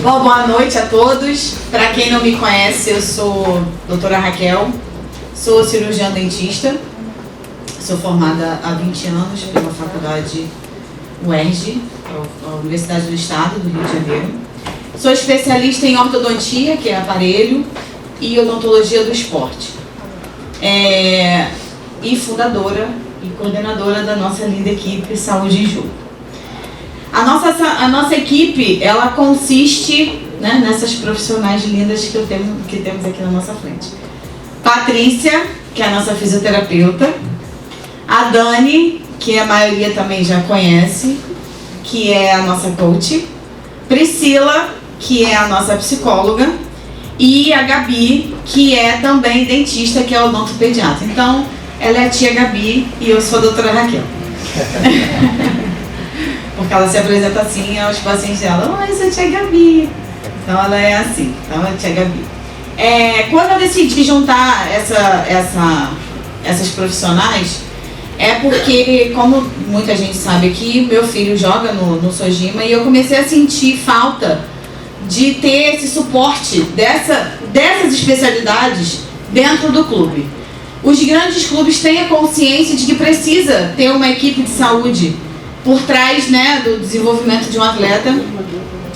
Bom, boa noite a todos. Para quem não me conhece, eu sou doutora Raquel, sou cirurgiã dentista, sou formada há 20 anos pela faculdade UERJ, a Universidade do Estado do Rio de Janeiro. Sou especialista em ortodontia, que é aparelho, e odontologia do esporte. E fundadora e coordenadora da nossa linda equipe Saúde em Jogo. A nossa equipe, ela consiste, né, nessas profissionais lindas que temos aqui na nossa frente. Patrícia, que é a nossa fisioterapeuta. A Dani, que a maioria também já conhece, que é a nossa coach. Priscila, que é a nossa psicóloga. E a Gabi, que é também dentista, que é odontopediatra. Então, ela é a tia Gabi e eu sou a doutora Raquel. Porque ela se apresenta assim aos pacientes dela: oi, eu sou a tia Gabi. Então ela é assim, então é a tia Gabi. Quando eu decidi juntar essas profissionais, é porque, como muita gente sabe aqui, meu filho joga no Sojima e eu comecei a sentir falta de ter esse suporte dessas especialidades dentro do clube. Os grandes clubes têm a consciência de que precisa ter uma equipe de saúde por trás, né, do desenvolvimento de um atleta,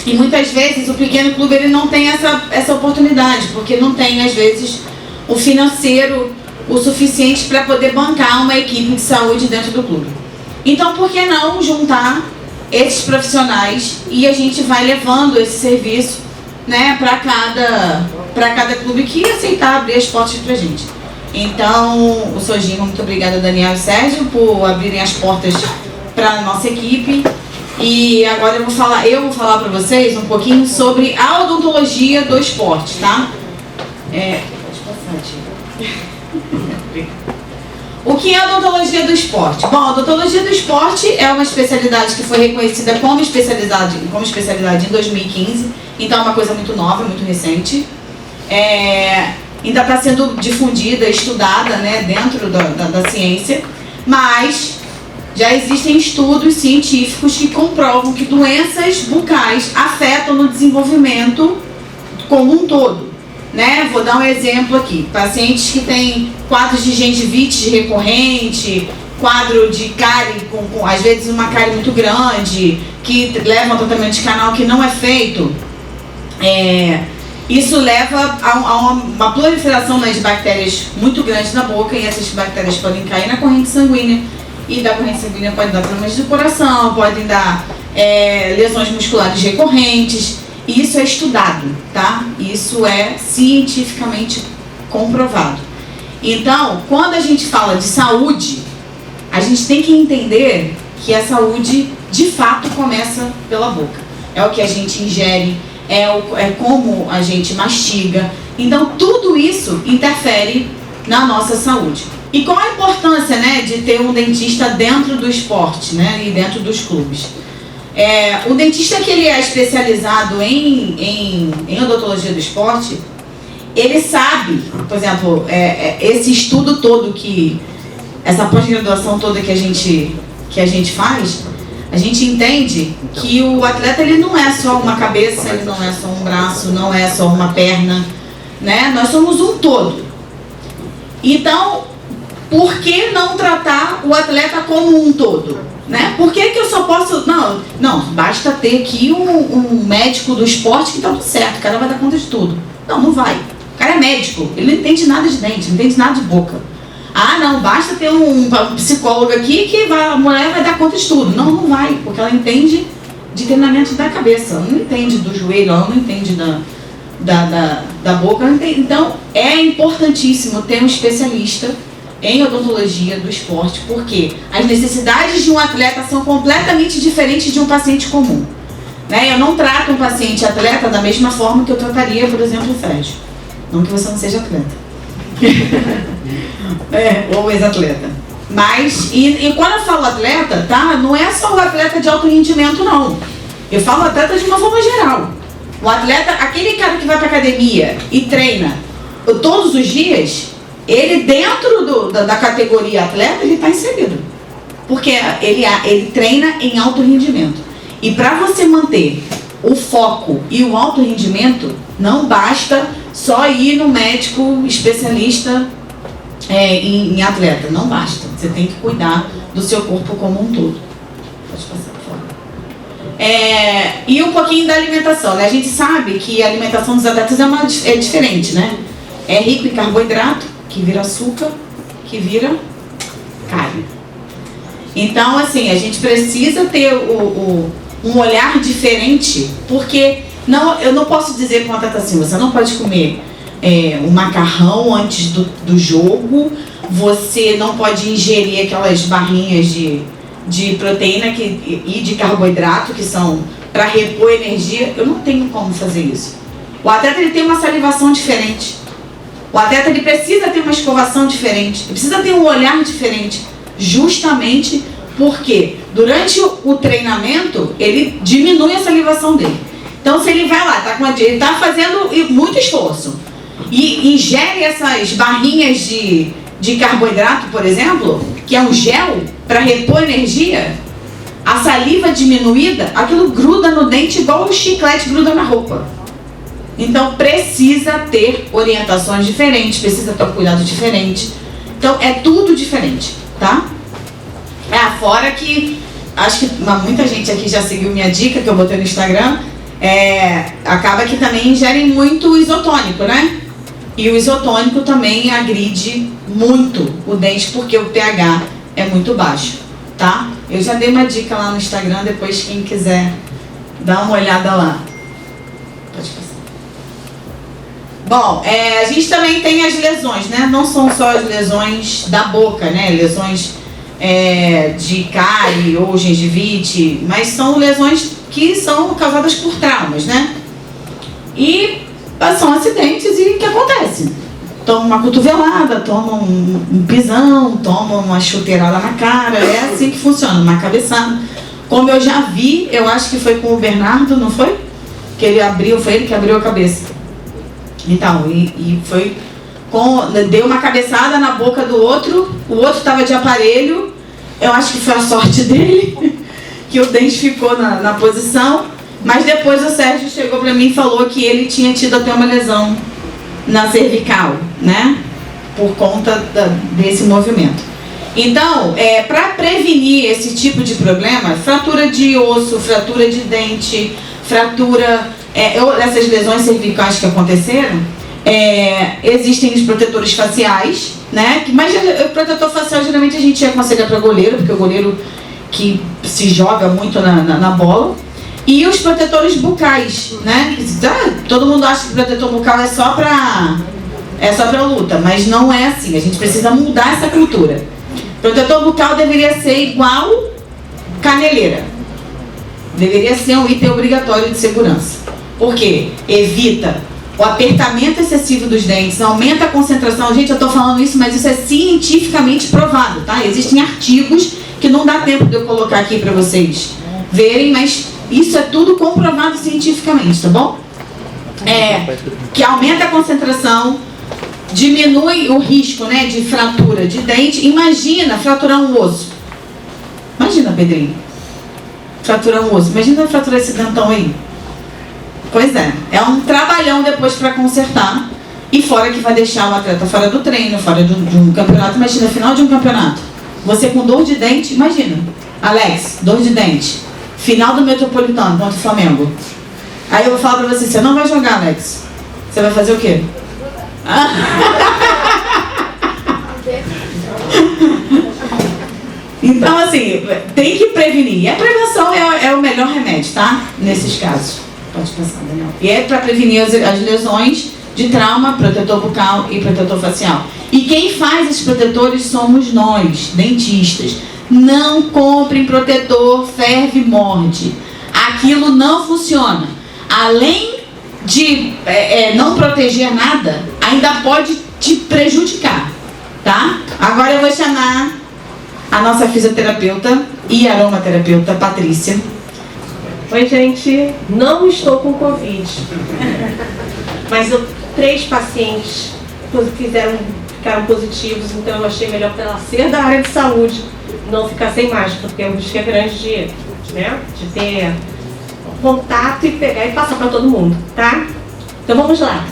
e muitas vezes o pequeno clube ele não tem essa oportunidade, porque não tem às vezes o financeiro o suficiente para poder bancar uma equipe de saúde dentro do clube. Então, por que não juntar esses profissionais e a gente vai levando esse serviço, né, para cada clube que aceitar abrir as portas para a gente. Então, o Sojima, muito obrigada, Daniel e Sérgio, por abrirem as portas para a nossa equipe. E agora eu vou falar para vocês um pouquinho sobre a odontologia do esporte, tá? Pode passar, tia. O que é a odontologia do esporte? Bom, a odontologia do esporte é uma especialidade que foi reconhecida como especialidade em 2015, então é uma coisa muito nova, muito recente. Ainda está sendo difundida, estudada, né, dentro da ciência, mas já existem estudos científicos que comprovam que doenças bucais afetam no desenvolvimento como um todo, né? Vou dar um exemplo aqui: pacientes que têm quadros de gengivite recorrente, quadro de cárie, com às vezes uma cárie muito grande, que levam a tratamento de canal que não é feito, isso leva a uma proliferação de bactérias muito grande na boca, e essas bactérias podem cair na corrente sanguínea, e da corrente sanguínea pode dar problemas do coração, podem dar lesões musculares recorrentes. Isso é estudado, tá? Isso é cientificamente comprovado. Então, quando a gente fala de saúde, a gente tem que entender que a saúde, de fato, começa pela boca. É o que a gente ingere, é como a gente mastiga. Então, tudo isso interfere na nossa saúde. E qual a importância, né, de ter um dentista dentro do esporte, né, e dentro dos clubes? O dentista que ele é especializado em odontologia do esporte, ele sabe, por exemplo, esse estudo todo, essa pós-graduação toda que a gente faz, a gente entende que o atleta ele não é só uma cabeça, ele não é só um braço, não é só uma perna, né? Nós somos um todo. Então, por que não tratar o atleta como um todo? Né? Por que eu só posso... Não, basta ter aqui um médico do esporte que tá tudo certo, o cara vai dar conta de tudo. Não vai. O cara é médico, ele não entende nada de dente, não entende nada de boca. Não, basta ter um psicólogo aqui que a mulher vai dar conta de tudo. Não vai, porque ela entende de treinamento da cabeça, ela não entende do joelho, ela não entende da boca. Então, é importantíssimo ter um especialista em odontologia do esporte, porque as necessidades de um atleta são completamente diferentes de um paciente comum, né? Eu não trato um paciente atleta da mesma forma que eu trataria, por exemplo, o Sérgio. Não que você não seja atleta. Ou ex-atleta. Mas, e quando eu falo atleta, tá? Não é só o atleta de alto rendimento, não. Eu falo atleta de uma forma geral. O atleta, aquele cara que vai para academia e treina todos os dias, ele dentro da categoria atleta, ele está inserido. Porque ele treina em alto rendimento. E para você manter o foco e o alto rendimento, não basta só ir no médico especialista em atleta. Não basta. Você tem que cuidar do seu corpo como um todo. Pode passar por fora. E um pouquinho da alimentação, né? A gente sabe que a alimentação dos atletas é diferente, né? É rico em carboidrato, que vira açúcar, que vira carne. Então, assim, a gente precisa ter um olhar diferente, porque eu não posso dizer para um atleta assim, você não pode comer um macarrão antes do jogo, você não pode ingerir aquelas barrinhas de proteína e de carboidrato que são para repor energia. Eu não tenho como fazer isso. O atleta ele tem uma salivação diferente. O atleta ele precisa ter uma escovação diferente, ele precisa ter um olhar diferente, justamente porque durante o treinamento ele diminui a salivação dele. Então se ele vai lá, ele está fazendo muito esforço e ingere essas barrinhas de carboidrato, por exemplo, que é um gel para repor energia, a saliva diminuída, aquilo gruda no dente igual o chiclete gruda na roupa. Então precisa ter orientações diferentes, precisa ter um cuidado diferente. Então é tudo diferente, tá? Fora que acho que muita gente aqui já seguiu minha dica que eu botei no Instagram. Acaba que também ingerem muito isotônico, né? E o isotônico também agride muito o dente porque o pH é muito baixo, tá? Eu já dei uma dica lá no Instagram, depois quem quiser dar uma olhada lá. Pode passar. Bom, a gente também tem as lesões, né? Não são só as lesões da boca, né? Lesões de cárie ou gengivite, mas são lesões que são causadas por traumas, né? E são acidentes e que acontecem. Toma uma cotovelada, toma um pisão, toma uma chuteirada na cara, é assim que funciona, uma cabeçada. Como eu já vi, eu acho que foi com o Bernardo, não foi? Que ele abriu, foi ele que abriu a cabeça. Então, e foi deu uma cabeçada na boca do outro, o outro estava de aparelho, eu acho que foi a sorte dele, que o dente ficou na posição, mas depois o Sérgio chegou para mim e falou que ele tinha tido até uma lesão na cervical, né, por conta desse movimento. Então, para prevenir esse tipo de problema, fratura de osso, fratura de dente, essas lesões cervicais que aconteceram, existem os protetores faciais, né? Mas o protetor facial geralmente a gente aconselha para goleiro, porque o goleiro que se joga muito na bola. E os protetores bucais, né? Todo mundo acha que o protetor bucal é só para luta, mas não é assim. A gente precisa mudar essa cultura. Protetor bucal deveria ser igual caneleira. Deveria ser um item obrigatório de segurança. Por quê? Evita o apertamento excessivo dos dentes, aumenta a concentração. Gente, eu estou falando isso, mas isso é cientificamente provado, tá? Existem artigos que não dá tempo de eu colocar aqui para vocês verem, mas isso é tudo comprovado cientificamente, tá bom? Que aumenta a concentração, diminui o risco, né, de fratura de dente. Imagina fraturar um osso. Imagina, Pedrinho. Fraturar um osso. Imagina fraturar esse dentão aí. Pois é um trabalhão depois para consertar. E fora que vai deixar o atleta fora do treino, fora de um campeonato. Imagina, final de um campeonato, você com dor de dente. Imagina, Alex, dor de dente, final do Metropolitano contra o Flamengo. Aí eu vou falar para você, você não vai jogar, Alex. Você vai fazer o quê? Então, assim, tem que prevenir. E a prevenção é o melhor remédio, tá? Nesses casos. Pode passar, Daniel. E é para prevenir as lesões de trauma, protetor bucal e protetor facial. E quem faz esses protetores somos nós, dentistas. Não comprem protetor ferve e morde. Aquilo não funciona. Além de não proteger nada, ainda pode te prejudicar, tá? Agora eu vou chamar a nossa fisioterapeuta e aromaterapeuta, Patrícia. Oi, gente. Não estou com Covid, mas 3 pacientes ficaram positivos, então eu achei melhor para ela ser da área de saúde, não ficar sem máscara, porque o risco é grande de ter contato e pegar e passar para todo mundo, tá? Então vamos lá.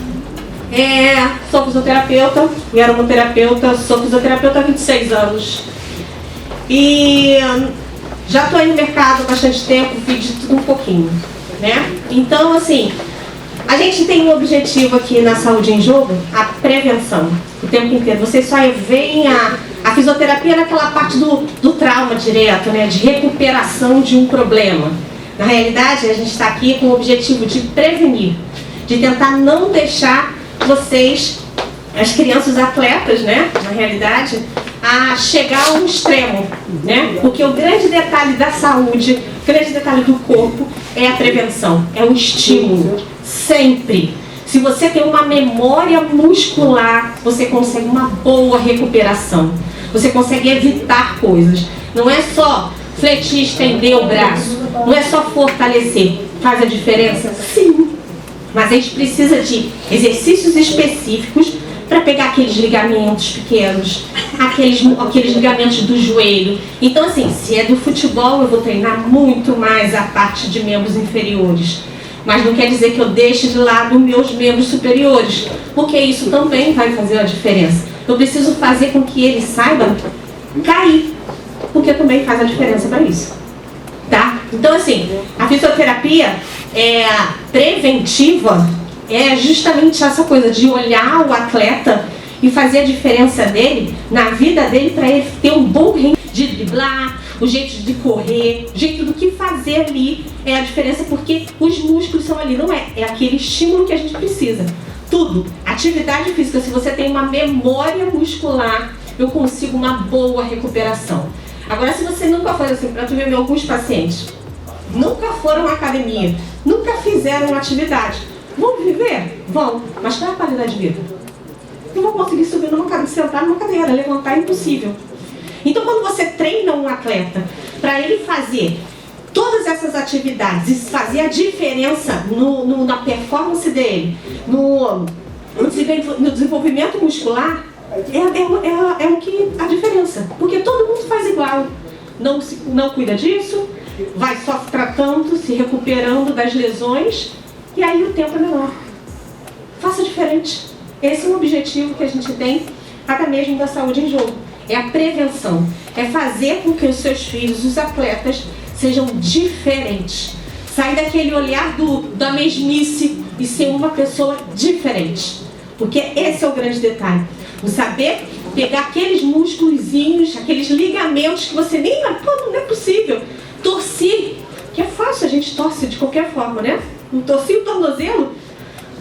Sou fisioterapeuta e aromaterapeuta, sou fisioterapeuta há 26 anos. E já estou aí no mercado há bastante tempo, fiz de tudo um pouquinho, né? Então, assim, a gente tem um objetivo aqui na Saúde em Jogo, a prevenção, o tempo inteiro. Vocês só veem a fisioterapia naquela parte do trauma direto, né? De recuperação de um problema. Na realidade, a gente está aqui com o objetivo de prevenir, de tentar não deixar vocês, as crianças atletas, né? Na realidade, a chegar ao extremo, né? Porque o grande detalhe da saúde, o grande detalhe do corpo é a prevenção, é o estímulo. Sempre. Se você tem uma memória muscular, você consegue uma boa recuperação. Você consegue evitar coisas. Não é só fletir, estender o braço. Não é só fortalecer. Faz a diferença? Sim. Mas a gente precisa de exercícios específicos para pegar aqueles ligamentos pequenos, aqueles ligamentos do joelho. Então, assim, se é do futebol, eu vou treinar muito mais a parte de membros inferiores. Mas não quer dizer que eu deixe de lado meus membros superiores, porque isso também vai fazer a diferença. Eu preciso fazer com que ele saiba cair, porque também faz a diferença para isso. Tá? Então, assim, a fisioterapia preventiva é justamente essa coisa de olhar o atleta e fazer a diferença dele, na vida dele, para ele ter um bom rendimento de driblar, o jeito de correr, o jeito do que fazer ali é a diferença, porque os músculos são ali, não é? É aquele estímulo que a gente precisa. Tudo. Atividade física, se você tem uma memória muscular, eu consigo uma boa recuperação. Agora, se você nunca foi assim, para tu ver alguns pacientes, nunca foram à academia, nunca fizeram atividade, vão viver? Vão. Mas qual é a qualidade de vida? Não vão conseguir subir numa cadeira, sentar numa cadeira, levantar é impossível. Então, quando você treina um atleta para ele fazer todas essas atividades e fazer a diferença na performance dele, no desenvolvimento muscular, é o que a diferença. Porque todo mundo faz igual. Não cuida disso, vai só tratando, se recuperando das lesões, e aí o tempo é menor. Faça diferente. Esse é o objetivo que a gente tem, até mesmo da Saúde em Jogo. É a prevenção. É fazer com que os seus filhos, os atletas, sejam diferentes. Sair daquele olhar da mesmice e ser uma pessoa diferente. Porque esse é o grande detalhe. O saber pegar aqueles musculozinhos, aqueles ligamentos que você nem... Pô, não é possível. Torci, que é fácil, a gente torce de qualquer forma, né? Não torci o tornozelo,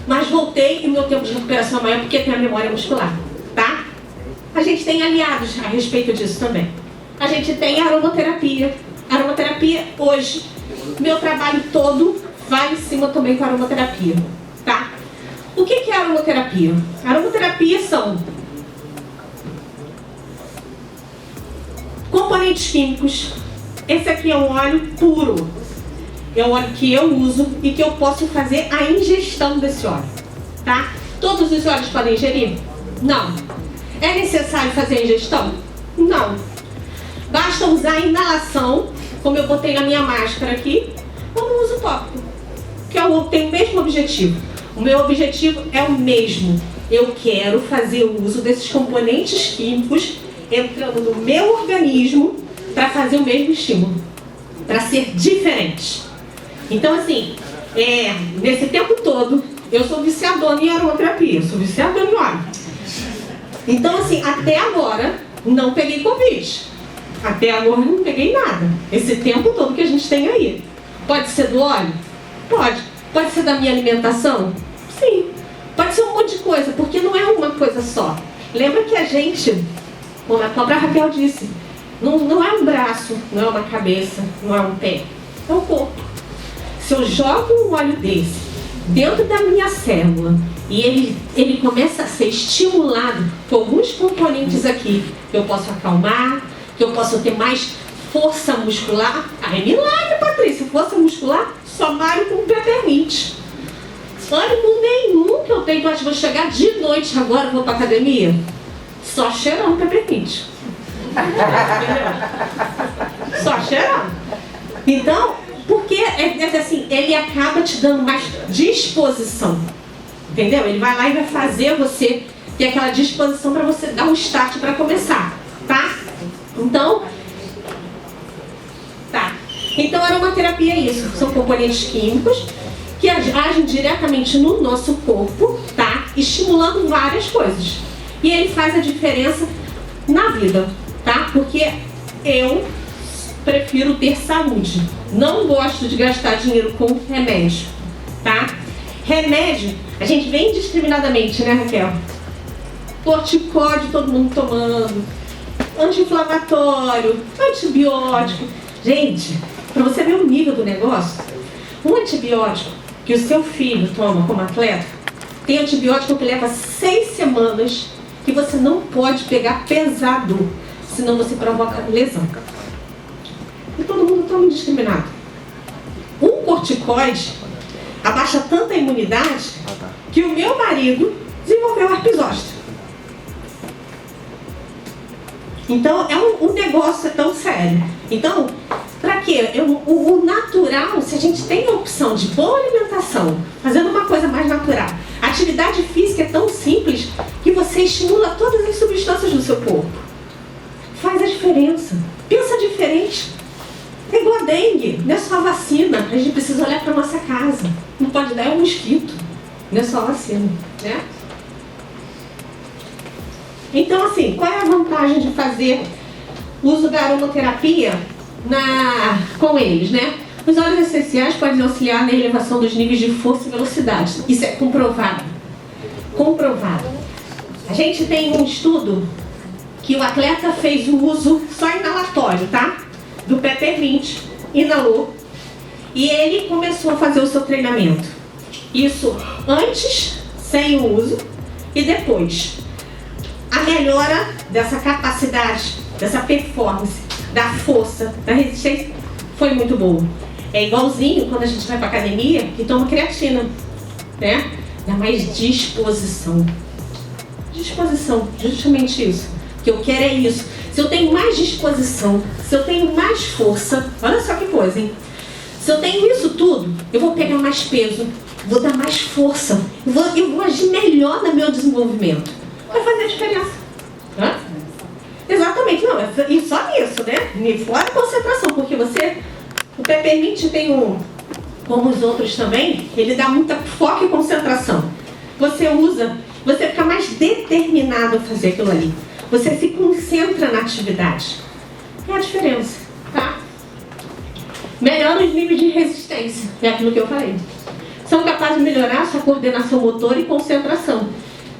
mas voltei e o meu tempo de recuperação é maior porque tem a memória muscular, tá? A gente tem aliados a respeito disso também. A gente tem a aromaterapia. A aromaterapia, hoje, meu trabalho todo vai em cima também com a aromaterapia, tá? O que é a aromaterapia? A aromaterapia são componentes químicos. Esse aqui é um óleo puro. É um óleo que eu uso e que eu posso fazer a ingestão desse óleo, tá? Todos os óleos podem ingerir? Não. É necessário fazer a ingestão? Não. Basta usar a inalação, como eu botei na minha máscara aqui, ou no uso tópico, que eu tenho o mesmo objetivo. O meu objetivo é o mesmo. Eu quero fazer o uso desses componentes químicos entrando no meu organismo para fazer o mesmo estímulo, para ser diferente. Então, assim, nesse tempo todo, eu sou viciadora em aromaterapia, sou viciadora em óleo. Então, assim, até agora, não peguei Covid. Até agora, não peguei nada. Esse tempo todo que a gente tem aí. Pode ser do óleo? Pode. Pode ser da minha alimentação? Sim. Pode ser um monte de coisa, porque não é uma coisa só. Lembra que a gente, como a própria Raquel disse, não é um braço, não é uma cabeça, não é um pé. É o corpo. Se eu jogo um óleo desse dentro da minha célula e ele começa a ser estimulado com alguns componentes aqui, que eu posso acalmar, que eu posso ter mais força muscular. É milagre, Patrícia. Força muscular, só malho com peppermint. Ânimo nenhum que eu tenho. Eu acho que vou chegar de noite agora, vou pra academia, só cheirando peppermint. Só cheirando. Então, Porque assim, ele acaba te dando mais disposição. Entendeu? Ele vai lá e vai fazer você ter aquela disposição para você dar um start para começar, tá? Então, aromaterapia é isso. São componentes químicos que agem diretamente no nosso corpo, tá? Estimulando várias coisas. E ele faz a diferença na vida, tá? Porque eu prefiro ter saúde. Não gosto de gastar dinheiro com remédio, tá? Remédio, a gente vê indiscriminadamente, né, Raquel? Corticóide, todo mundo tomando, anti-inflamatório, antibiótico. Gente, para você ver o nível do negócio, um antibiótico que o seu filho toma como atleta, tem antibiótico que leva 6 semanas que você não pode pegar pesado, senão você provoca lesão. E todo mundo toma indiscriminado. Um corticoide abaixa tanta imunidade que o meu marido desenvolveu herpes zoster. Então, um negócio tão sério. Então, para quê? O natural, se a gente tem a opção de boa alimentação, fazendo uma coisa mais natural, a atividade física é tão simples que você estimula todas as substâncias do seu corpo. Faz a diferença. Pensa diferente. É igual a dengue, não é só a vacina. A gente precisa olhar para nossa casa. Não pode dar um mosquito, não é só a vacina, né? Então, assim, qual é a vantagem de fazer uso da aromaterapia com eles, né? Os óleos essenciais podem auxiliar na elevação dos níveis de força e velocidade. Isso é comprovado. Comprovado. A gente tem um estudo que o atleta fez o uso só inalatório, tá? Do Peppermint, inalou. E ele começou a fazer o seu treinamento. Isso antes, sem o uso, e depois. A melhora dessa capacidade, dessa performance, da força, da resistência, foi muito boa. É igualzinho quando a gente vai para academia e toma creatina, né? Dá mais disposição. Disposição, justamente isso. O que eu quero é isso. Se eu tenho mais disposição, se eu tenho mais força, olha só que coisa, hein? Se eu tenho isso tudo, eu vou pegar mais peso, vou dar mais força, eu vou agir melhor no meu desenvolvimento. Vai fazer a diferença. Hã? Exatamente, não, e só nisso, né? E fora a concentração, porque o Peppermint tem como os outros também, ele dá muita foco e concentração. Você usa, você fica mais determinado a fazer aquilo ali. Você se concentra na atividade. É a diferença, tá? Melhora os níveis de resistência, é aquilo que eu falei. São capazes de melhorar a sua coordenação motora e concentração.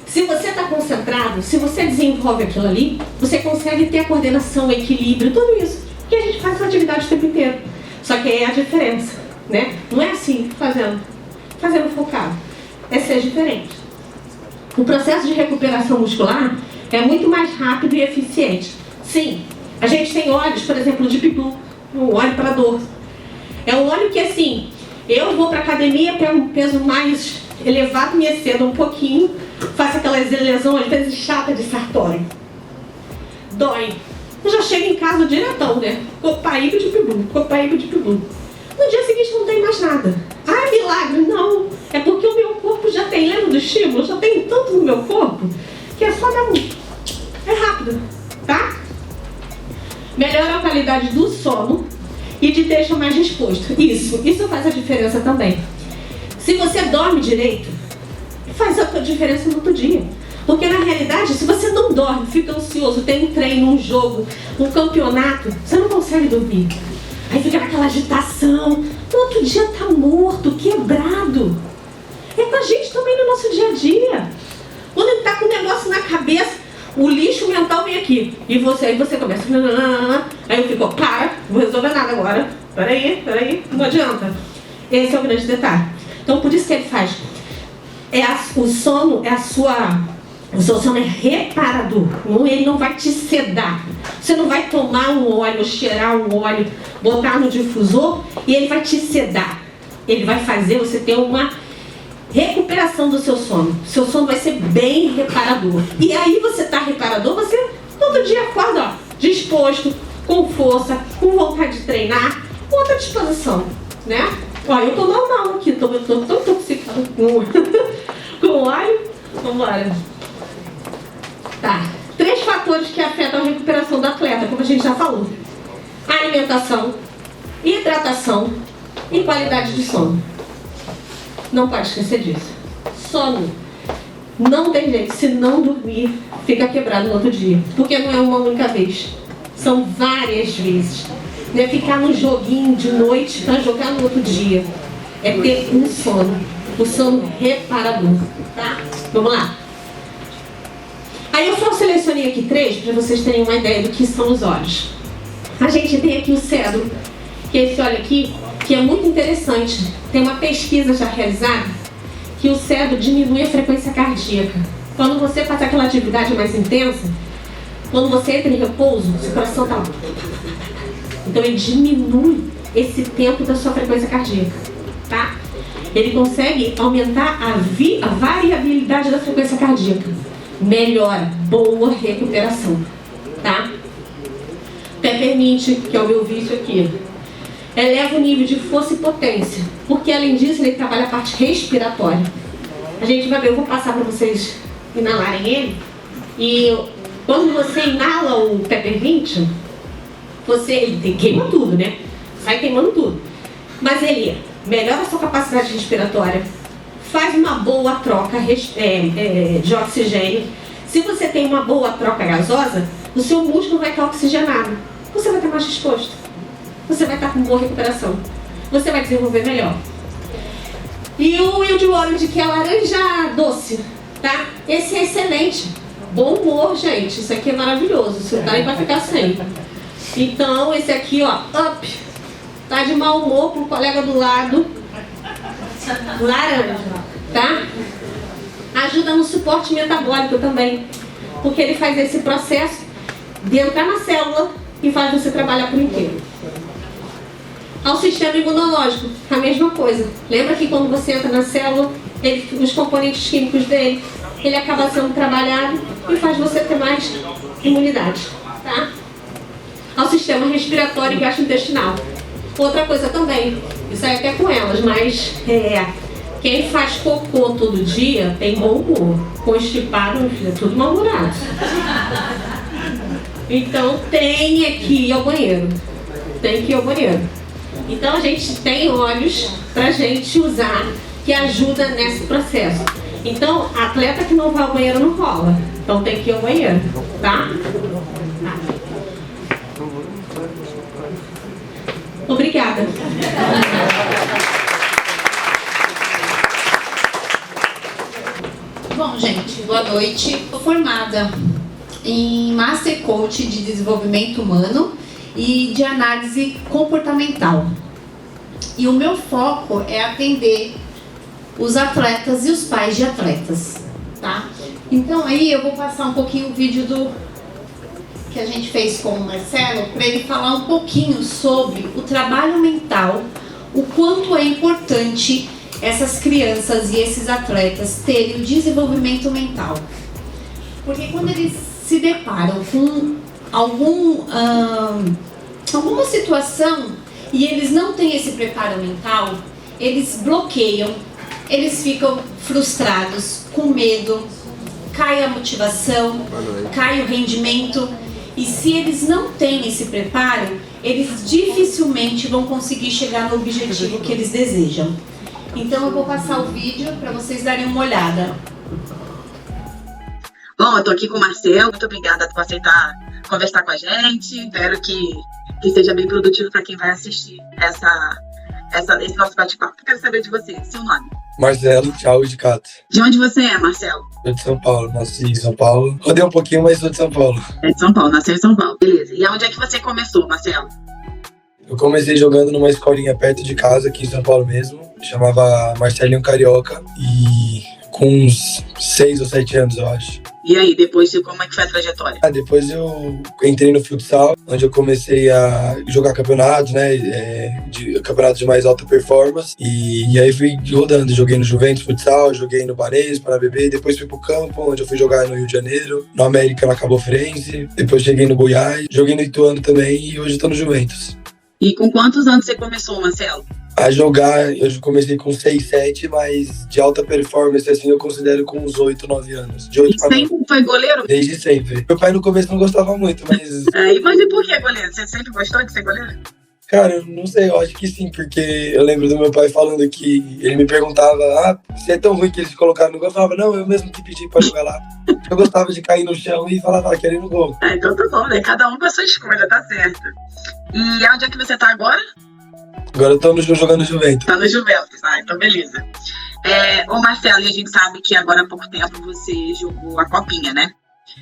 Se você está concentrado, se você desenvolve aquilo ali, você consegue ter a coordenação, o equilíbrio, tudo isso. Que a gente faz essa atividade o tempo inteiro. Só que aí é a diferença, né? Não é assim, fazendo focado. É ser diferente. O processo de recuperação muscular é muito mais rápido e eficiente. Sim, a gente tem óleos, por exemplo, de Pibu, um óleo para dor. É um óleo que, assim, eu vou para academia, pego um peso mais elevado, me excedo um pouquinho, faço aquelas lesões, às vezes chata de sartório. Dói. Eu já chego em casa diretão, né? Copaíba de Pibu, copaíba de Pibu. No dia seguinte não tem mais nada. Ah, milagre! Não. É porque o meu corpo já tem, lembra do estímulo? Já tem tanto no meu corpo que é só dar um. É rápido, tá? Melhora a qualidade do sono e te deixa mais disposto. Isso faz a diferença também. Se você dorme direito, faz a diferença no outro dia. Porque na realidade, se você não dorme, fica ansioso, tem um treino, um jogo, um campeonato, você não consegue dormir. Aí fica naquela agitação, no outro dia tá morto, quebrado. É com a gente também no nosso dia a dia. Quando ele tá com um negócio na cabeça, o lixo mental vem aqui. E aí você começa. Aí eu fico, para, não vou resolver nada agora. Peraí, não adianta. Esse é o grande detalhe. Então por isso que ele faz. O sono é o seu sono é reparador. Ele não vai te sedar. Você não vai tomar um óleo, cheirar um óleo, botar no difusor e ele vai te sedar. Ele vai fazer você ter uma recuperação do seu sono. Seu sono vai ser bem reparador. E aí você está reparador, você todo dia acorda, ó, disposto, com força, com vontade de treinar, com outra disposição. né? Ó, eu tô normal aqui, eu tô tão intoxicada com óleo. Vambora. Tá. 3 fatores que afetam a recuperação do atleta, como a gente já falou. Alimentação, hidratação e qualidade de sono. Não pode esquecer disso. Sono. Não tem jeito, se não dormir, fica quebrado no outro dia. Porque não é uma única vez. São várias vezes. Não é ficar no joguinho de noite para jogar no outro dia. É ter um sono. O sono reparador. Tá? Vamos lá. Aí eu só selecionei aqui 3 para vocês terem uma ideia do que são os olhos. A gente tem aqui o cedro, que é esse óleo aqui, que é muito interessante. Tem uma pesquisa já realizada que o cedro diminui a frequência cardíaca. Quando você faz aquela atividade mais intensa, quando você entra em repouso, seu coração está lá. Então ele diminui esse tempo da sua frequência cardíaca, tá? Ele consegue aumentar a variabilidade da frequência cardíaca. Melhora, boa recuperação, tá? Peppermint, que é o meu vício aqui, eleva o nível de força e potência, porque além disso ele trabalha a parte respiratória. A gente vai ver, eu vou passar para vocês inalarem ele. E quando você inala o Peppermint, ele queima tudo, né? Sai queimando tudo. Mas ele melhora a sua capacidade respiratória, faz uma boa troca de oxigênio. Se você tem uma boa troca gasosa, o seu músculo vai estar oxigenado. Você vai estar mais disposto. Você vai estar com boa recuperação. Você vai desenvolver melhor. E o Wild Orange, que é a laranja doce, tá? Esse é excelente. Bom humor, gente. Isso aqui é maravilhoso. Você tá aí vai ficar sem. Então, esse aqui, ó, up. Tá de mau humor pro colega do lado. Laranja, tá? Ajuda no suporte metabólico também. Porque ele faz esse processo de entrar na célula e faz você trabalhar por inteiro. Ao sistema imunológico, a mesma coisa. Lembra que quando você entra na célula, os componentes químicos dele, ele acaba sendo trabalhado e faz você ter mais imunidade, tá? Ao sistema respiratório e gastrointestinal. Outra coisa também, isso aí até com elas, mas quem faz cocô todo dia tem bom humor. Constipado, meu filho, é tudo mal-humorado. Então tem que ir ao banheiro. Tem que ir ao banheiro. Então a gente tem óleos pra gente usar que ajuda nesse processo. Então, atleta que não vai ao banheiro não rola. Então tem que ir ao banheiro, tá? Obrigada. Bom, gente, boa noite. Sou formada em Master Coach de Desenvolvimento Humano e de Análise Comportamental. E o meu foco é atender os atletas e os pais de atletas, tá? Então aí eu vou passar um pouquinho o vídeo que a gente fez com o Marcelo, para ele falar um pouquinho sobre o trabalho mental, o quanto é importante essas crianças e esses atletas terem o desenvolvimento mental. Porque quando eles se deparam com alguma situação e eles não têm esse preparo mental, eles bloqueiam, eles ficam frustrados, com medo, cai a motivação, cai o rendimento. E se eles não têm esse preparo, eles dificilmente vão conseguir chegar no objetivo que eles desejam. Então eu vou passar o vídeo para vocês darem uma olhada. Bom, eu tô aqui com o Marcelo, muito obrigada por aceitar conversar com a gente. Espero que seja bem produtivo para quem vai assistir esse nosso bate-papo. Quero saber de você, seu nome. Marcelo Thiago de Cato. De onde você é, Marcelo? Sou de São Paulo, nasci em São Paulo. Rodei um pouquinho, mas sou de São Paulo. É de São Paulo, nasceu em São Paulo. Beleza. E aonde é que você começou, Marcelo? Eu comecei jogando numa escolinha perto de casa, aqui em São Paulo mesmo. Chamava Marcelinho Carioca. E com uns 6 ou 7 anos, eu acho. E aí, depois, como é que foi a trajetória? Depois eu entrei no futsal, onde eu comecei a jogar campeonatos, né? Campeonatos de mais alta performance. E aí fui rodando, joguei no Juventus Futsal, joguei no Banespa, na BB, depois fui pro campo, onde eu fui jogar no Rio de Janeiro, no América, na Cabo Frense, depois cheguei no Goiás, joguei no Ituano também e hoje tô no Juventus. E com quantos anos você começou, Marcelo? a jogar, eu comecei com 6, 7, mas de alta performance, assim, eu considero com uns 8, 9 anos. De 8 E pra 9. sempre foi goleiro? Desde sempre. Meu pai no começo não gostava muito, mas... Mas e por que goleiro? Você sempre gostou de ser goleiro? Cara, eu não sei, eu acho que sim, porque eu lembro do meu pai falando que ele me perguntava, você é tão ruim que eles te colocaram no gol? Eu falava, não, eu mesmo que pedi pra jogar lá. Eu gostava de cair no chão e falava, quero ir no gol. Então tá bom, né? Cada um com a sua escolha, tá certo. E onde é que você tá agora? Agora eu tô jogando Juventus. Tá no Juventus, então beleza. Ô Marcelo, e a gente sabe que agora há pouco tempo você jogou a Copinha, né?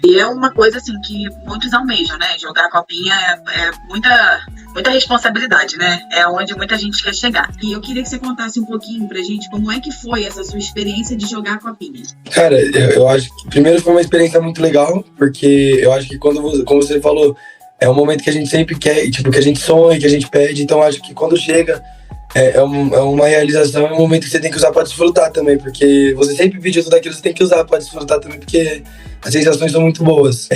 E é uma coisa assim que muitos almejam, né? Jogar a Copinha é muita responsabilidade, né? É onde muita gente quer chegar. E eu queria que você contasse um pouquinho pra gente como é que foi essa sua experiência de jogar a Copinha. Cara, eu acho que primeiro foi uma experiência muito legal, porque eu acho que como você falou, é um momento que a gente sempre quer, tipo, que a gente sonha, que a gente pede, então acho que quando chega é uma realização, é um momento que você tem que usar para desfrutar também, porque você sempre pediu tudo aquilo, você tem que usar para desfrutar também, porque as sensações são muito boas.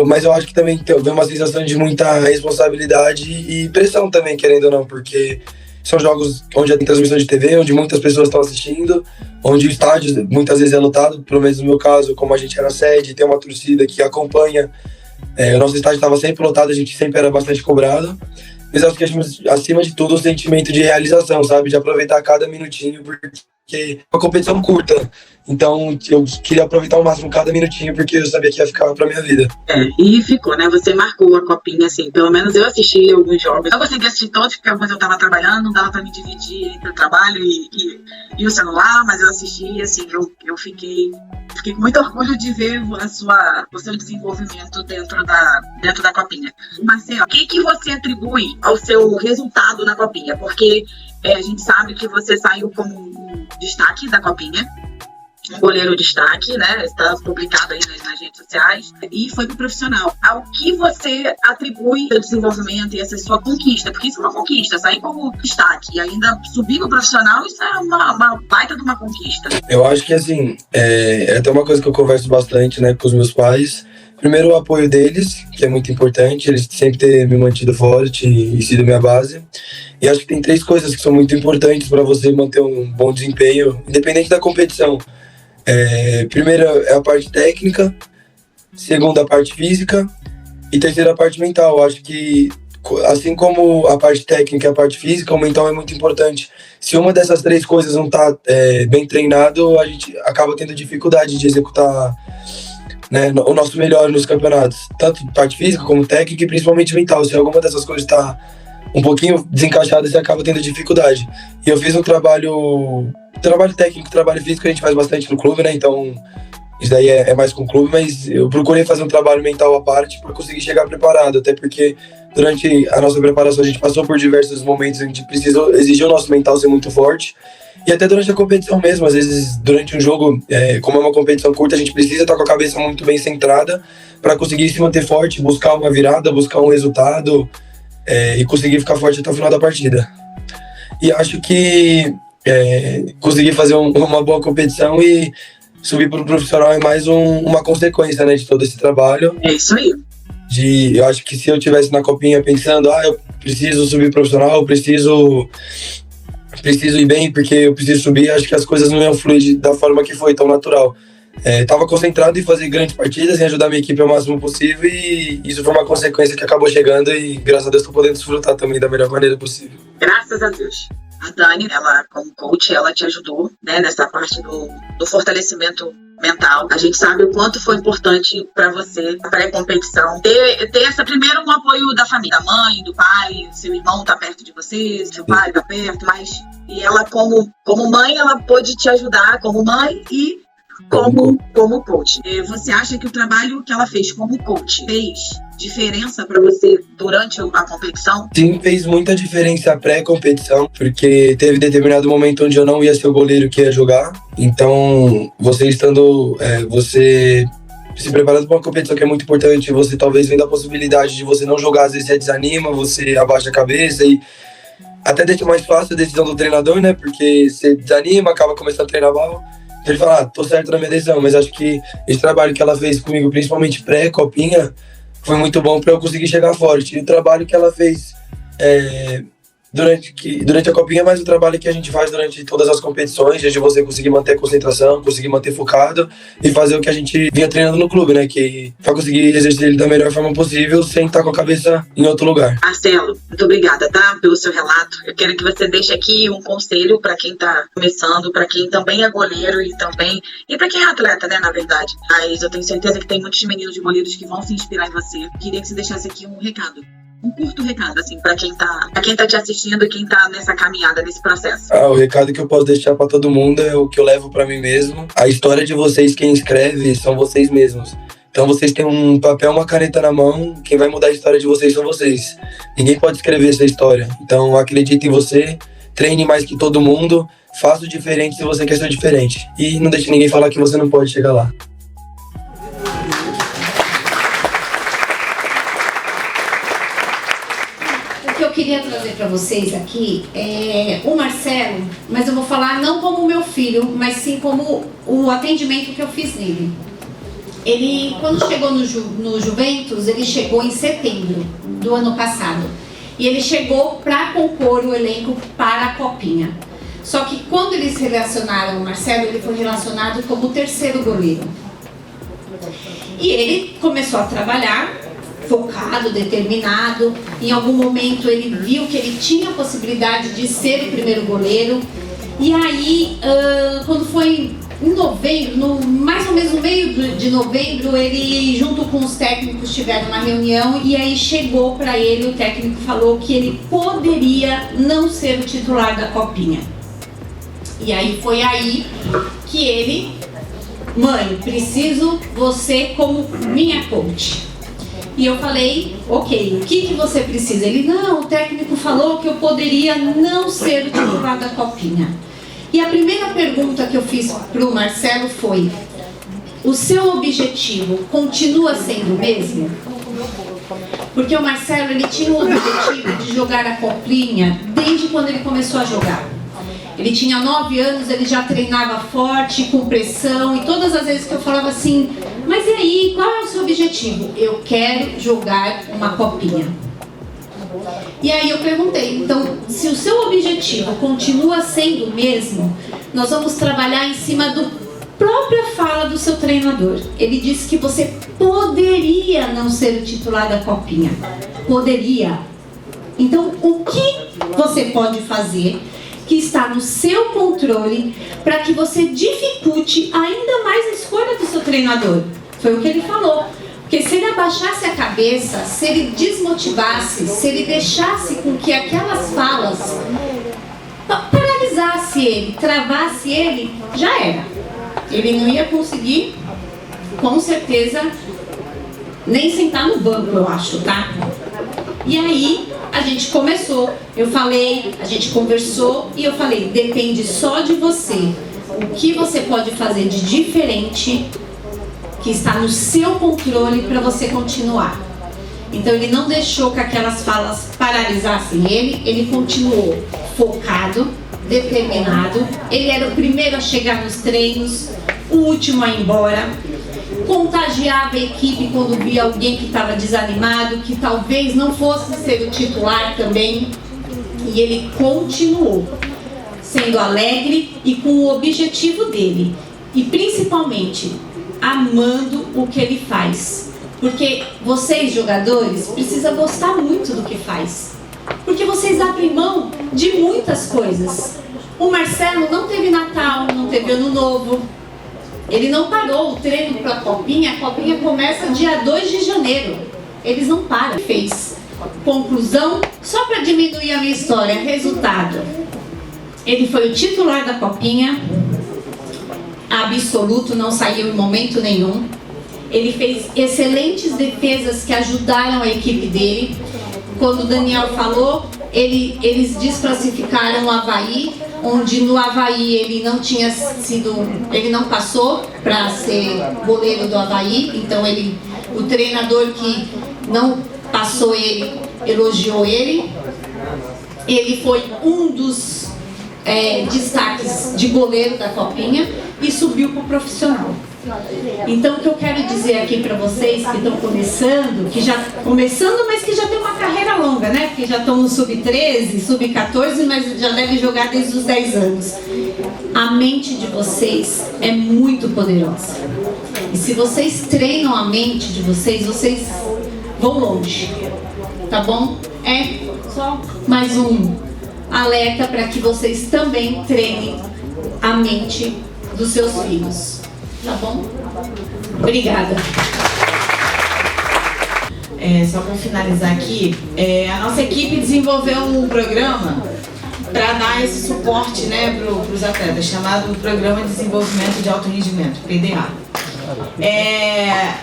Mas eu acho que também tem uma sensação de muita responsabilidade e pressão também, querendo ou não, porque são jogos onde tem transmissão de TV, onde muitas pessoas estão assistindo, onde o estádio muitas vezes é lotado, pelo menos no meu caso, como a gente era sede, tem uma torcida que acompanha. O nosso estádio estava sempre lotado, a gente sempre era bastante cobrado. Mas acho que acima de tudo o sentimento de realização, sabe? De aproveitar cada minutinho, porque é uma competição curta. Então eu queria aproveitar ao máximo cada minutinho, porque eu sabia que ia ficar pra minha vida. E ficou, né? Você marcou a Copinha, assim, pelo menos eu assisti alguns jogos. Eu consegui assistir todos, porque alguns eu tava trabalhando, não dava pra me dividir entre o trabalho e o celular, mas eu assisti, assim, eu fiquei com muito orgulho de ver o seu desenvolvimento dentro da Copinha. Marcelo, o que você atribui ao seu resultado na Copinha? Porque a gente sabe que você saiu como um destaque da Copinha, um goleiro destaque, né? Está publicado aí nas redes sociais, e foi pro profissional. Ao que você atribui o desenvolvimento e essa sua conquista? Porque isso é uma conquista, sair como destaque e ainda subir pro profissional, isso é uma baita de uma conquista. Eu acho que, assim, é até uma coisa que eu converso bastante, né, com os meus pais. Primeiro, o apoio deles, que é muito importante, eles sempre terem me mantido forte e sido minha base. E acho que tem 3 coisas que são muito importantes para você manter um bom desempenho, independente da competição. Primeiro é a parte técnica, segundo a parte física e terceiro a parte mental. Eu acho que, assim como a parte técnica e a parte física, o mental é muito importante. Se uma dessas 3 coisas não está bem treinado, a gente acaba tendo dificuldade de executar, né, o nosso melhor nos campeonatos, tanto parte física como técnica e principalmente mental. Se alguma dessas coisas está um pouquinho desencaixada, você acaba tendo dificuldade. E eu fiz um trabalho técnico, trabalho físico a gente faz bastante no clube, né? Então isso daí é mais com o clube, mas eu procurei fazer um trabalho mental à parte para conseguir chegar preparado, até porque durante a nossa preparação a gente passou por diversos momentos, a gente precisou exigir o nosso mental ser muito forte. E até durante a competição mesmo, às vezes durante um jogo, como é uma competição curta, a gente precisa estar com a cabeça muito bem centrada para conseguir se manter forte, buscar uma virada, buscar um resultado e conseguir ficar forte até o final da partida. E acho que conseguir fazer uma boa competição e subir para o profissional é mais uma consequência, né, de todo esse trabalho. É isso aí. Eu acho que se eu estivesse na Copinha pensando, eu preciso subir profissional, eu preciso ir bem porque eu preciso subir, acho que as coisas não iam fluir da forma que foi, tão natural. Estava concentrado em fazer grandes partidas, em ajudar a minha equipe ao máximo possível, e isso foi uma consequência que acabou chegando e graças a Deus estou podendo desfrutar também da melhor maneira possível. Graças a Deus. A Dani, ela como coach, ela te ajudou, né, nessa parte do fortalecimento mental. A gente sabe o quanto foi importante para você, a pré-competição, ter primeiro um apoio da família, da mãe, do pai, seu irmão tá perto de você, seu pai tá perto, mas e ela como mãe, ela pôde te ajudar como mãe e como coach. Você acha que o trabalho que ela fez como coach fez diferença para você durante a competição? Sim, fez muita diferença a pré-competição, porque teve determinado momento onde eu não ia ser o goleiro que ia jogar. Então, você se preparando para uma competição que é muito importante, você talvez vendo a possibilidade de você não jogar, às vezes você desanima, você abaixa a cabeça e até deixa mais fácil a decisão do treinador, né? Porque você desanima, acaba começando a treinar mal. Então ele fala, tô certo na minha decisão, mas acho que esse trabalho que ela fez comigo, principalmente pré-copinha, foi muito bom para eu conseguir chegar forte. E o trabalho que ela fez durante a copinha, mas o trabalho que a gente faz durante todas as competições, desde você conseguir manter a concentração, conseguir manter focado e fazer o que a gente vinha treinando no clube, né? Que para conseguir exercer ele da melhor forma possível, sem estar com a cabeça em outro lugar. Marcelo, muito obrigada, tá? Pelo seu relato. Eu quero que você deixe aqui um conselho para quem tá começando, para quem também é goleiro e para quem é atleta, né, na verdade. Mas eu tenho certeza que tem muitos meninos de goleiros que vão se inspirar em você. Eu queria que você deixasse aqui um recado. Um curto recado, assim, pra quem tá te assistindo e quem tá nessa caminhada, nesse processo. O recado que eu posso deixar pra todo mundo é o que eu levo pra mim mesmo. A história de vocês, quem escreve, são vocês mesmos. Então vocês têm um papel, uma caneta na mão, quem vai mudar a história de vocês são vocês. Ninguém pode escrever essa história. Então acredite em você, treine mais que todo mundo, faça o diferente se você quer ser diferente. E não deixe ninguém falar que você não pode chegar lá. O que eu queria trazer para vocês aqui é o Marcelo, mas eu vou falar não como meu filho, mas sim como o atendimento que eu fiz nele. Ele, quando chegou no Juventus, ele chegou em setembro do ano passado. E ele chegou para compor o elenco para a Copinha. Só que quando eles relacionaram o Marcelo, ele foi relacionado como o terceiro goleiro. E ele começou a trabalhar, focado, determinado. Em algum momento ele viu que ele tinha a possibilidade de ser o primeiro goleiro. E aí, quando foi em novembro, mais ou menos no meio de novembro, ele, junto com os técnicos, tiveram uma reunião e aí chegou para ele, o técnico falou que ele poderia não ser o titular da Copinha. E aí foi aí que ele, mãe, preciso você como minha coach. E eu falei, ok, o que você precisa? Ele, não, o técnico falou que eu poderia não ser o titular da Copinha. E a primeira pergunta que eu fiz para o Marcelo foi, o seu objetivo continua sendo o mesmo? Porque o Marcelo, ele tinha o objetivo de jogar a Copinha desde quando ele começou a jogar. Ele tinha 9 anos, ele já treinava forte, com pressão, e todas as vezes que eu falava assim, mas e aí, qual é o seu objetivo? Eu quero jogar uma Copinha. E aí eu perguntei, então, se o seu objetivo continua sendo o mesmo, nós vamos trabalhar em cima da própria fala do seu treinador. Ele disse que você poderia não ser o titular da Copinha. Poderia. Então, o que você pode fazer que está no seu controle para que você dificulte ainda mais a escolha do seu treinador? Foi o que ele falou. Porque se ele abaixasse a cabeça, se ele desmotivasse, se ele deixasse com que aquelas falas paralisasse ele, travasse ele, já era. Ele não ia conseguir, com certeza, nem sentar no banco, eu acho, tá? E aí, a gente começou, eu falei, a gente conversou e eu falei, depende só de você. O que você pode fazer de diferente que está no seu controle para você continuar. Então ele não deixou que aquelas falas paralisassem ele continuou focado, determinado, ele era o primeiro a chegar nos treinos, o último a ir embora, contagiava a equipe quando via alguém que estava desanimado, que talvez não fosse ser o titular também, e ele continuou sendo alegre e com o objetivo dele, e principalmente amando o que ele faz. Porque vocês, jogadores, precisam gostar muito do que faz. Porque vocês abrem mão de muitas coisas. O Marcelo não teve Natal, não teve Ano Novo. Ele não parou o treino para a Copinha começa dia 2 de janeiro. Eles não param. Fez. Conclusão, só para diminuir a minha história, resultado. Ele foi o titular da Copinha, absoluto, não saiu em momento nenhum. Ele fez excelentes defesas que ajudaram a equipe dele. Quando o Daniel falou, eles desclassificaram o Avaí, onde no Avaí ele não passou para ser goleiro do Avaí, então o treinador que não passou ele, elogiou ele. Ele foi um dos destaques de goleiro da Copinha e subiu para o profissional. Então o que eu quero dizer aqui para vocês que estão começando, mas que já tem uma carreira longa, né? Porque já estão no sub-13, sub-14, mas já devem jogar desde os 10 anos. A mente de vocês é muito poderosa. E se vocês treinam a mente de vocês, vocês vão longe. Tá bom? É só mais um alerta para que vocês também treinem a mente dos seus filhos. Tá bom? Obrigada. Só para finalizar aqui, a nossa equipe desenvolveu um programa para dar esse suporte, né, para os atletas, chamado Programa de Desenvolvimento de Alto Rendimento, PDA.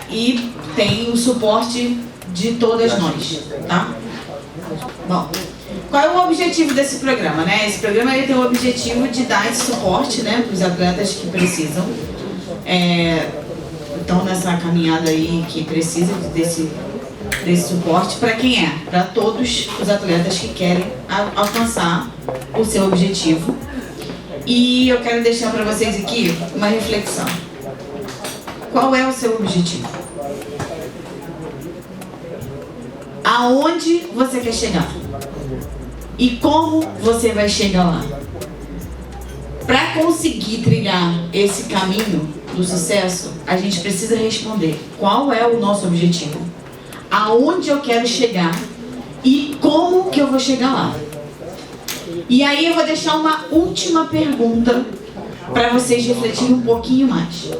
E tem o suporte de todas nós, tá? Bom, qual é o objetivo desse programa, né? Esse programa ele tem o objetivo de dar esse suporte, né, para os atletas que precisam. Então, nessa caminhada aí que precisa desse suporte, para quem é? Para todos os atletas que querem alcançar o seu objetivo. E eu quero deixar para vocês aqui uma reflexão. Qual é o seu objetivo? Aonde você quer chegar? E como você vai chegar lá? Para conseguir trilhar esse caminho do sucesso, a gente precisa responder: qual é o nosso objetivo? Aonde eu quero chegar e como que eu vou chegar lá? E aí eu vou deixar uma última pergunta para vocês refletirem um pouquinho mais.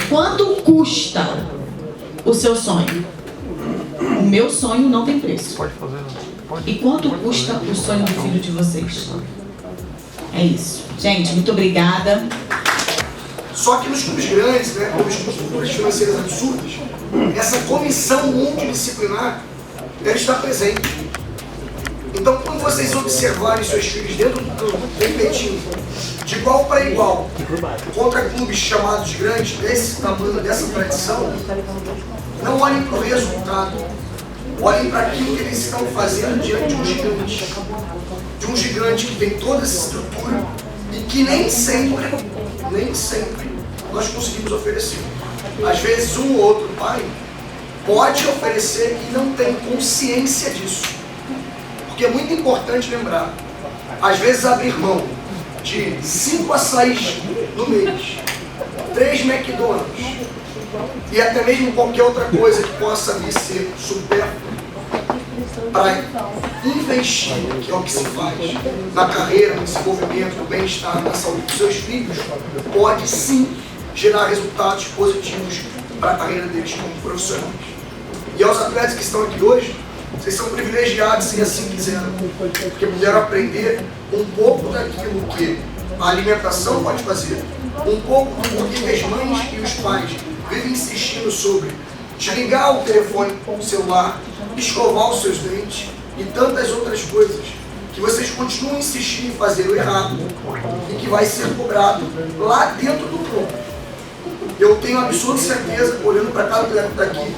Quanto custa o seu sonho? O meu sonho não tem preço. E quanto custa o sonho do filho de vocês? É isso. Gente, muito obrigada. Só que nos clubes grandes, né, como as estruturas financeiras absurdas, essa comissão multidisciplinar deve estar presente. Então, quando vocês observarem seus filhos dentro do campo, competindo de igual para igual, contra clubes chamados grandes, desse tamanho, dessa tradição, não olhem para o resultado, olhem para aquilo que eles estão fazendo diante de um gigante. De um gigante que tem toda essa estrutura e que nem sempre nós conseguimos oferecer. Às vezes um ou outro pai pode oferecer e não tem consciência disso. Porque é muito importante lembrar, às vezes abrir mão de 5 açaís no mês, 3 McDonald's e até mesmo qualquer outra coisa que possa vir ser supérflua para investir, que é o que se faz, na carreira, no desenvolvimento, no bem-estar, na saúde dos seus filhos, pode sim gerar resultados positivos para a carreira deles como profissionais. E aos atletas que estão aqui hoje, vocês são privilegiados, se assim quiseram, porque puderam aprender um pouco daquilo que a alimentação pode fazer, um pouco do que as mães e os pais vivem insistindo sobre desligar o telefone com o celular, escovar os seus dentes e tantas outras coisas que vocês continuam insistindo em fazer o errado e que vai ser cobrado lá dentro do campo. Eu tenho absoluta certeza, olhando para cada atleta daqui,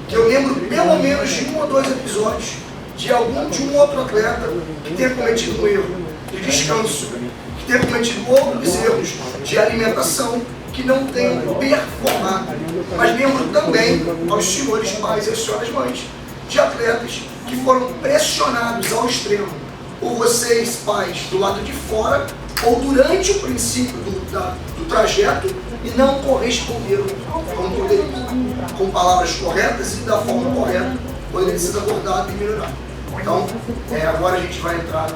que eu lembro pelo menos de 1 ou 2 episódios de um outro atleta que tenha cometido um erro de descanso, que tenha cometido outros erros de alimentação, que não tenham performado. Mas lembro também aos senhores pais e às senhoras mães de atletas que foram pressionados ao extremo por vocês, pais, do lado de fora ou durante o princípio do trajeto e não corresponderam como poderiam, com palavras corretas e da forma correta, poderia ser abordado e melhorado. Então, agora a gente vai entrar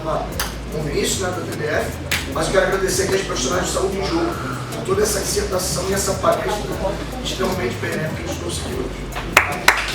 no início da TBF, mas eu quero agradecer aqui aos profissionais de saúde em jogo por toda essa dissertação e essa palestra extremamente benéfica que a gente trouxe aqui hoje.